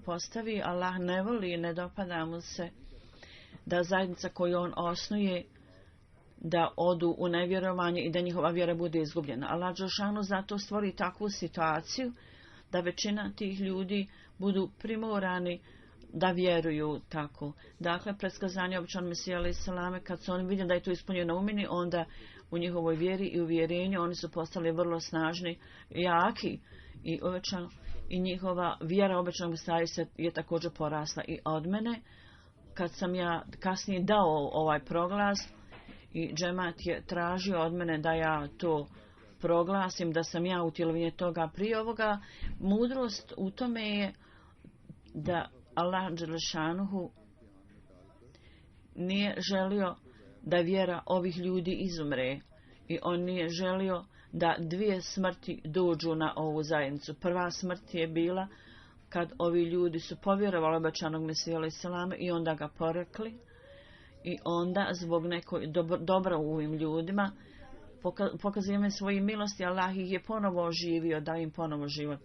postavi, Allah ne voli i ne dopada mu se da zajednica koju on osnuje da odu u nevjerovanje i da njihova vjera bude izgubljena. Allah dželešanuhu zato stvori takvu situaciju da većina tih ljudi budu primorani da vjeruju tako. Dakle, predskazanje običan Mesija alejhi selame, kad su oni vidjeli da je to ispunjeno umini, onda u njihovoj vjeri i uvjerenju oni su postali vrlo snažni, jaki i njihova vjera običnog Mesija je također porasla i od mene. Kad sam ja kasnije dao ovaj proglas i džemat je tražio od mene da ja to proglasim, da sam ja utjelovljenje toga prije ovoga, mudrost u tome je da Allah dželešanuhu nije želio da vjera ovih ljudi izumre i on nije želio da dvije smrti dođu na ovu zajednicu. Prva smrt je bila kad ovi ljudi su povjerovali obećanog Mesiju alejhi selame i onda ga porekli i onda zbog nekog dobra u ovim ljudima pokazivanje svoje milosti, Allah ih je ponovo oživio, dao im ponovo život.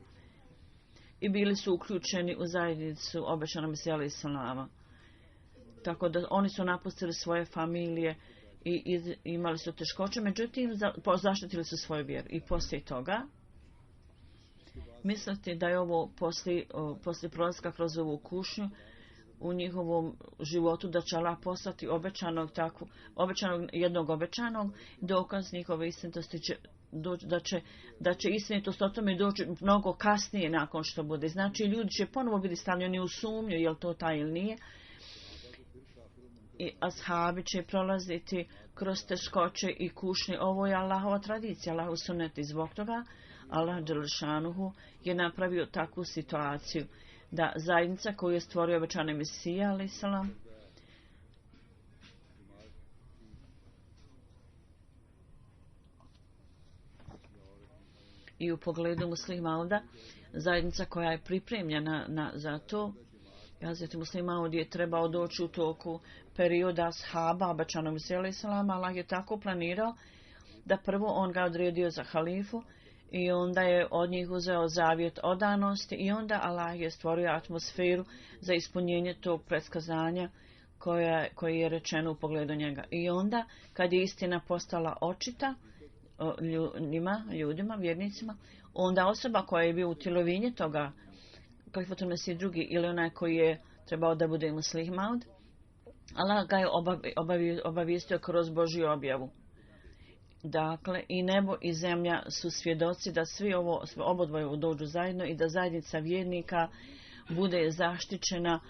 I bili su uključeni u zajednicu obećanog Mesija alejhi selama. Tako da oni su napustili svoje familije i imali su teškoće, međutim zaštitili su svoju vjeru. I poslije toga, mislite da je ovo poslije prolaska kroz ovu kušnju u njihovom životu da će Allah poslati jednog obećanog, dokaz njihove istinitosti će da će istinitost o tome doći mnogo kasnije nakon što bude. Znači ljudi će ponovo biti stavljeni u sumnju, je li to taj ili nije. i ashabi će prolaziti kroz teškoće i kušnje. Ovo je Allahova tradicija, Allahov sunet i zbog toga Allah dželešanuhu je napravio takvu situaciju da zajednica koju je stvorio obećani Mesija alejhi selam i u pogledu muslimana, zajednica koja je pripremljena za to. Hazreti Muslim Maud je trebao doći u toku perioda ashaba obećanog Mesija alejhi selam. Allah je tako planirao da prvo on ga odredio za halifu i onda je od njih uzeo zavjet odanosti i onda Allah je stvorio atmosferu za ispunjenje tog predskazanja koje je rečeno u pogledu njega. I onda kad je istina postala očita ljudima, vjernicima, onda osoba koja je bio utjelovinje toga Kalifatul Mesih drugi ili onaj koji je trebao da bude Muslih Maud, Allah ga je obavijestio kroz Božju objavu. Dakle, i nebo i zemlja su svjedoci da svi obodvoje dođu zajedno i da zajednica vjernika bude zaštićena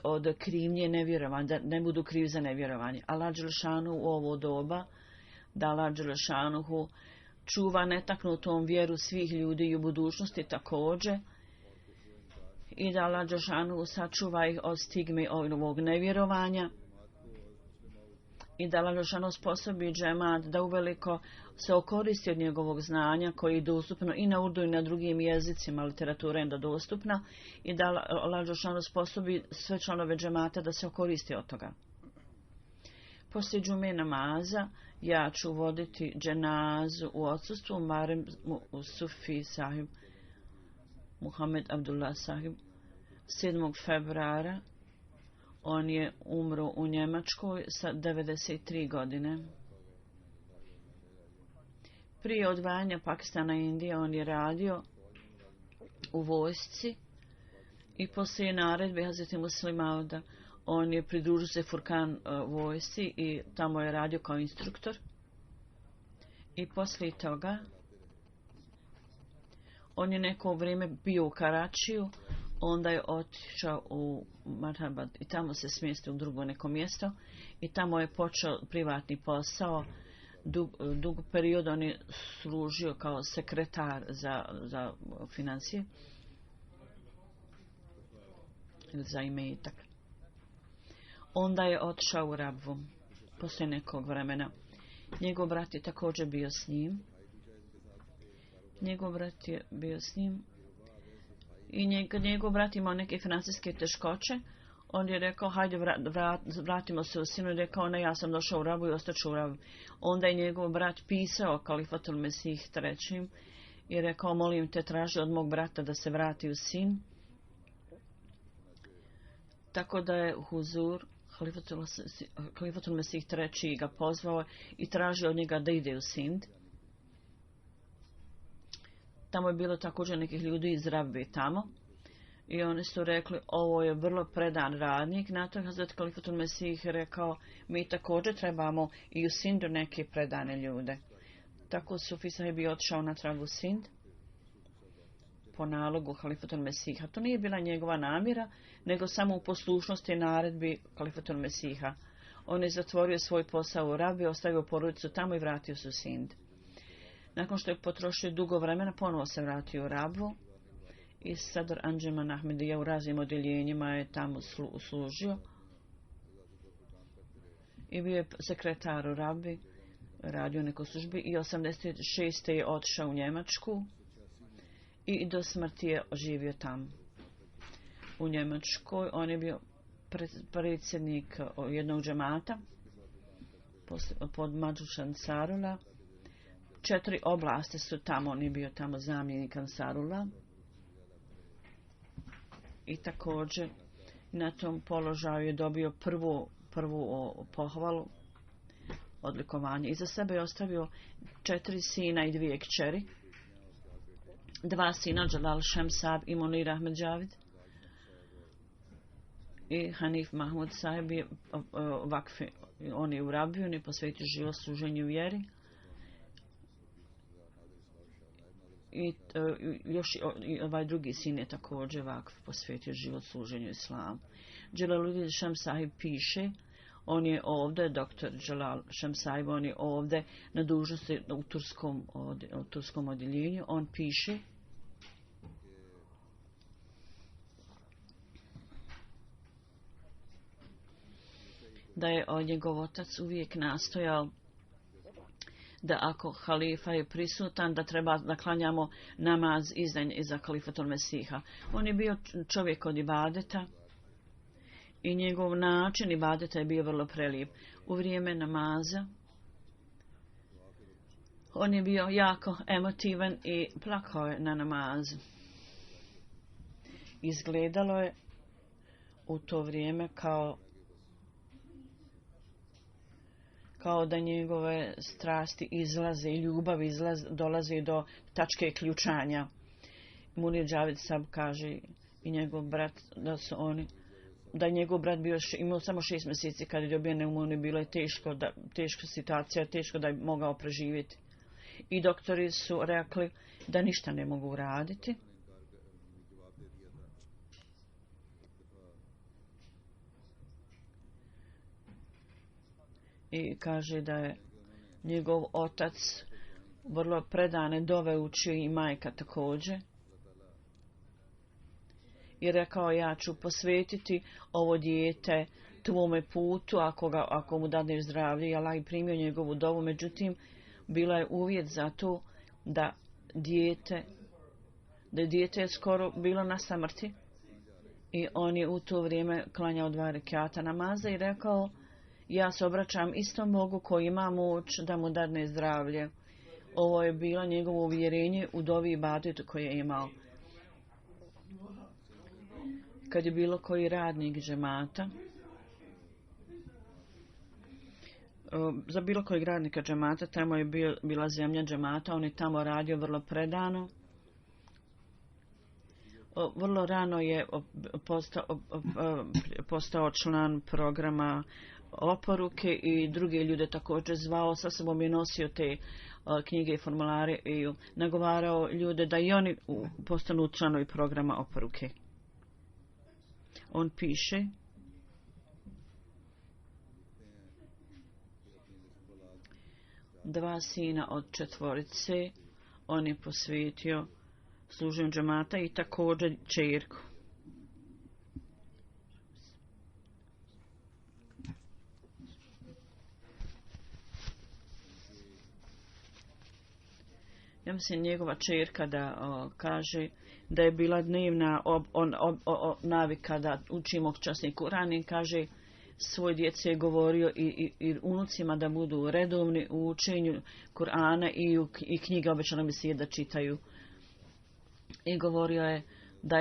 od krivnje nevjerovanja, da ne budu krivi za nevjerovanje. Allah dželešanu u ovo doba, da Allah dželešanuhu čuva netaknutom vjeru svih ljudi i u budućnosti također, i da Allah dželešanuhu sačuva ih od stigme ovog nevjerovanja, i da Allah dželešanuhu sposobi džemat da uveliko se okoristi od njegovog znanja koji je dostupno i na urdu i na drugim jezicima, literatura je dostupna, i da Allah dželešanuhu sposobi sve članove džemata da se okoristi od toga. Poslije džume namaza ja ću voditi dženazu u odsustvu Marem Sufi sahib Muhammed Abdullah sahib 7. februara. On je umro u Njemačkoj sa 93 godine. Prije odvajanja Pakistana i Indije on je radio u vojsci i poslije naredbe Hazreti Muslih Mauda on je pridružio se Furkan vojsci i tamo je radio kao instruktor. I poslije toga on je neko vrijeme bio u Karačiju, onda je otišao u Marhabad i tamo se smjestio u drugo neko mjesto i tamo je počeo privatni posao. Dug period on je služio kao sekretar za financije ili za imetak. Onda je otišao u Rabvu poslije nekog vremena. Njegov brat je također bio s njim. I njegov brat imao neke financijske teškoće. On je rekao, hajde vratimo se u Sinu. I rekao, ne, ja sam došao u Rabu i ostaću u Rabu. Onda je njegov brat pisao Kalifatul Mesih III. I rekao, molim te, traži od mog brata da se vrati u Sin. Tako da je Huzur Kalifatul Mesih III. Ga pozvao i tražio od njega da ide u Sind. Tamo je bilo također nekih ljudi iz Rabbe tamo. I oni su rekli, ovo je vrlo predan radnik. Na to je Hazret Kalifatul Mesih rekao, mi također trebamo i u Sindu neke predane ljude. Tako Sufi sahib je otišao natrag u Sind po nalogu Kalifatul Mesiha. To nije bila njegova namjera, nego samo u poslušnosti naredbi Kalifatul Mesiha. On je zatvorio svoj posao u Rabi, ostavio porodicu tamo i vratio se u Sind. Nakon što je potrošio dugo vremena, ponovo se vratio u Rabu i Sadr Anđeman Ahmedija u raznim odjeljenjima je tamo služio i bio je sekretar u Rabi, radio neko službi i 86. je otišao u Njemačku i do smrti je živio tamo. U Njemačkoj on je bio predsjednik jednog džemata pod Madžuš Ansarula. 4 oblasti su tamo, on je bio tamo zamjenik Ansarula. I također na tom položaju je dobio prvu pohvalu, odlikovanje. Iza sebe je ostavio 4 sina i 2 kćeri. 2 sina, Jalal Šemsab i Munir Ahmed Javid. I Hanif Mahmud sahib je vakfi, on je u Rabiju, on je posvetio život služenju vjeri. I još ovaj drugi sin je također vakf posvetio život služenju islamu. Jalaluddin Šem sahib piše, On je ovdje, dr. Jalal Šemsaib, on je ovdje na dužnosti u turskom odjeljenju. On piše da je njegov otac uvijek nastojao da ako halifa je prisutan, da treba da klanjamo namaz iza halifatul Mesiha. On je bio čovjek od ibadeta i njegov način ibadeta je bio vrlo prelijep. U vrijeme namaza on je bio jako emotivan i plakao je na namazu. Izgledalo je u to vrijeme kao da njegove strasti izlaze i ljubav dolazi do tačke ključanja. Munir Džavid Sab kaže i njegov brat da je njegov brat imao samo 6 mjeseci kad je dobio pneumoniju, bilo je teška situacija, teško da je mogao preživjeti. I doktori su rekli da ništa ne mogu uraditi. I kaže da je njegov otac vrlo predane dove učio i majka također. I rekao, ja ću posvetiti ovo dijete tvome putu ako mu dadneš zdravlje. I Allah je primio njegovu dovu, međutim bila je uvjet za to da dijete je skoro bilo na samrti. I on je u to vrijeme klanjao 2 rekata namaza i rekao, ja se obraćam istom Bogu koji ima moć da mu dadne zdravlje. Ovo je bilo njegovo uvjerenje u dovi ibadetu koje je imao. Kad je bilo koji radnik džemata, za bilo kojeg radnika džemata, tamo je bila zemlja džemata, on je tamo radio vrlo predano. Vrlo rano je postao član programa oporuke i druge ljude također zvao. Sa sobom je nosio te knjige i formulare i nagovarao ljude da i oni postanu članovi programa oporuke. On piše dva sina od 4 on je posvetio služenju džemata i također ćerku. Ja mislim njegova ćerka da kaže da je bila dnevna navika da učimo časni Kur'an i kaže svoj djeci je govorio i unucima da budu redovni u učenju Kur'ana i knjige obećano mi se da čitaju. I govorio je da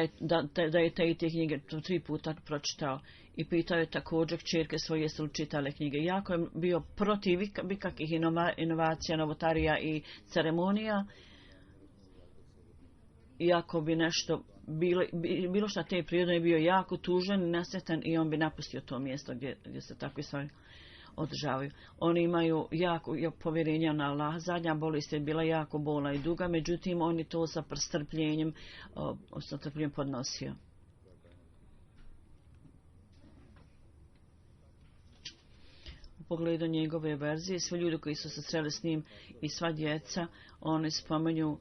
je te knjige 3 puta pročitao. I pitao je također kćerke svoje jesu li čitale knjige. Jako je bio protiv ikakvih inovacija, novotarija i ceremonija. Iako bi nešto bilo što te prirode je bio jako tužan i nesretan i on bi napustio to mjesto gdje se takve stvari održavaju. Oni imaju jako povjerenja na Allah. Zadnja bolest je bila jako bolna i duga, međutim on je to sa strpljenjem podnosio. U pogledu njegove verzije, svi ljudi koji su se sreli s njim i sva djeca, oni spomenju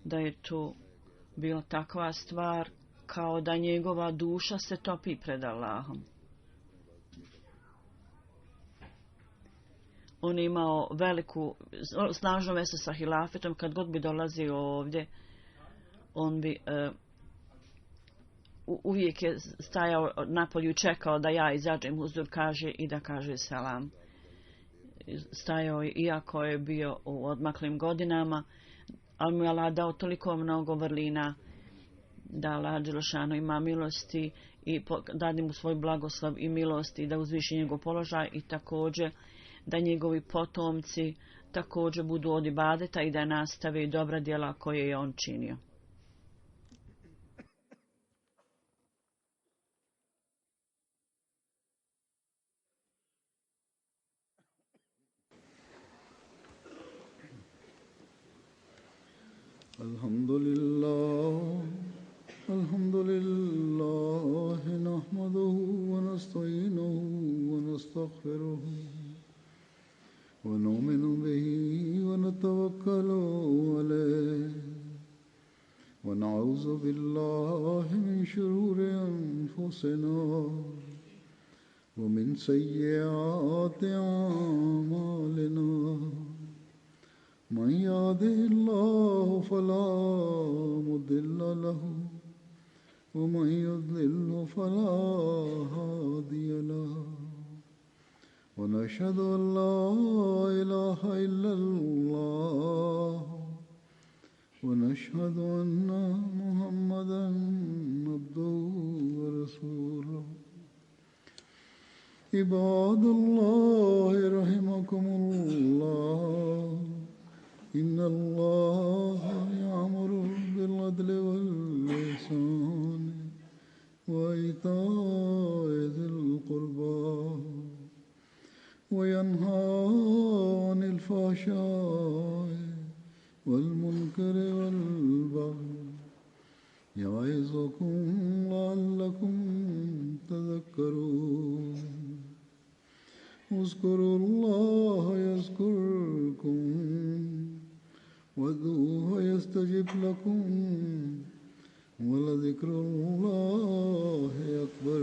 da je to bila takva stvar kao da njegova duša se topi pred Allahom. On je imao snažnu vezu sa hilafetom. Kad god bi dolazio ovdje, on bi uvijek je stajao napolju i čekao da ja izađem huzur kaže i da kaže selam. Stajao je, iako je bio u odmaklim godinama, ali mu je Allah dao toliko mnogo vrlina da Allah Đelešanu ima milosti i dadi mu svoj blagoslov i milosti da uzviši njegov položaj i također da njegovi potomci također budu od ibadeta i da nastave dobra djela koje je on činio. Alhamdulillah, nahmaduhu wa nasta'inuhu wa nastaghfiruh نؤمن به ونتوكل عليه ونعوذ بالله من شرور أنفسنا ومن سيئات أعمالنا من يهده الله فلا مضل له ومن يضلل فلا هادي له ونشهد أن لا إله إلا الله ونشهد أن محمدا عبده ورسوله عباد الله رحمكم الله إن الله يأمر بالعدل والإحسان وإيتاء ذي القربى وينهى عن الفحشاء والمنكر والبغي يعظكم لعلكم تذكرون اذكروا الله يذكركم وادعوه يستجب لكم ولذكر الله أكبر